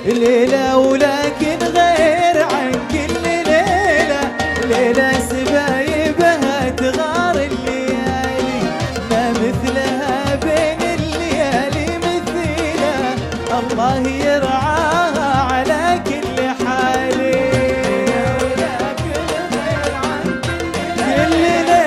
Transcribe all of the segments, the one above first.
ليلة ولكن غير عن كل ليلة، ليلة سبايبها تغار الليالي، ما مثلها بين الليالي مثيلة، الله يرعاها على كل حال. كل ليلة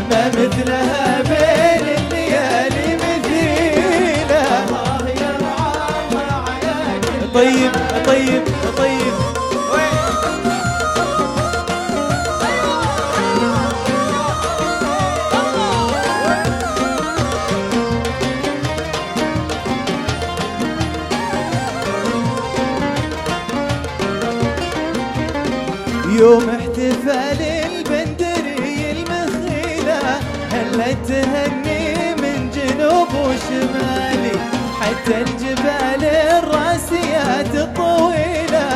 ما مثلها بين الليالي مثيلة، الله يرعاها على كل. طيب طيب طيب يوم احتفال البندري المخيلة، هلا تهني من جنوب وشمالي، حتى الجبال الراسيات الطويلة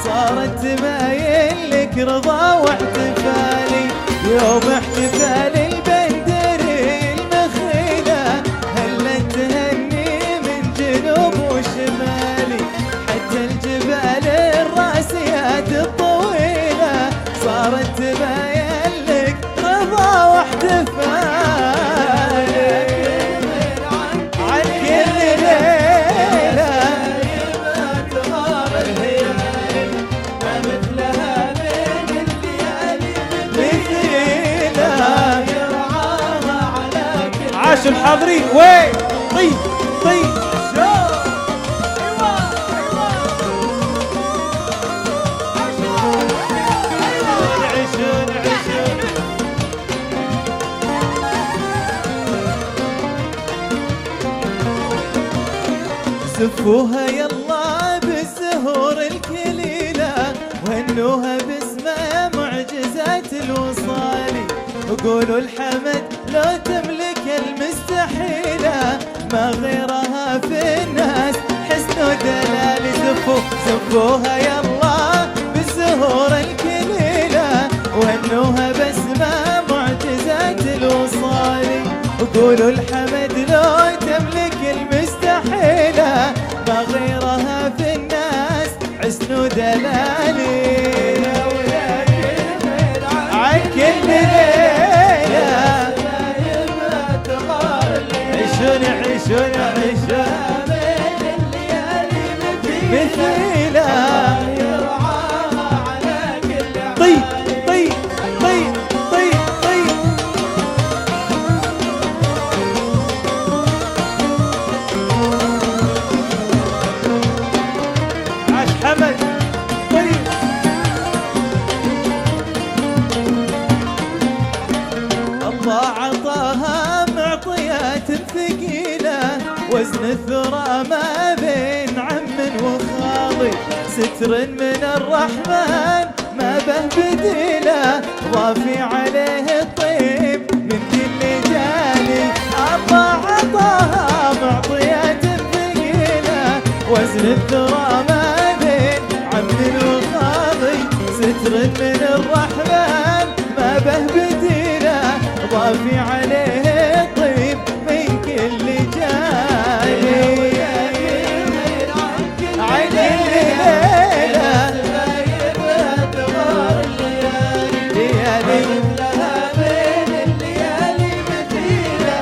صارت تمايل لك رضا واحتفالي. يوم احتفال البندري المخيلة، هلا تهني من جنوب وشمالي، حتى الجبال الراسيات الطويلة صارت تبين لك رضا واحتفال. عن كل ليلة ما مثلها بين الليالي مثيلة، يرعاها على كل. عاشوا الحاضرين وين طيب طيب زفوها يلا بالزهور الكليلة، وهنوها باسمها معجزات الوصالي، وقولوا الحمد لو تملك المستحيلة، ما غيرها في الناس حسن ودلال. زفوها يلا بالزهور الكليلة، وهنوها باسمها معجزات الوصالي، وقولوا الحمد لو تملك المستحيلة، ما غيرها في الناس حسن ودلالي. عن كل ليلة عيشون عيشون عيشون مثيلة، يرعاها على كل حال. طيب طيب طيب طيب طيب عاش حمد. طيب الله عطاها معطيات ثقيلة، وزن الثرى ما بين عم وخالي، ستر من الرحمن ما به بديلة، ضافي عليه الطيب من كل جاني. الله عطاها معطيات ثقيلة، وزن الثرى ما بين عم وخالي، ستر من الرحمن ما به بديلة، ضافي عليه الطيب من كل جاني. عن كل ليلة ليالي لها بين الليالي مثيلة،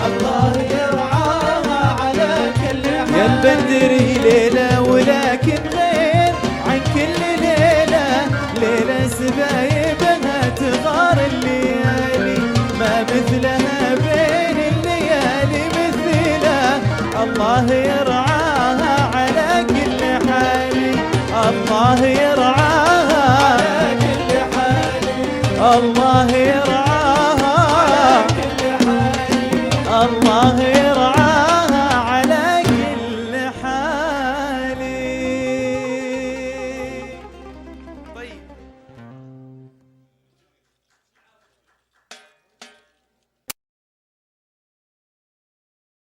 الله يرعاها على كل حال. يا البندري ليلة ولكن غير عن كل ليلة، ليلة سبايبها تغار الليالي، ما مثلها بين الليالي مثيلة، الله يرعاها على كل حال. الله يرعاها على كل حال، الله يرعاها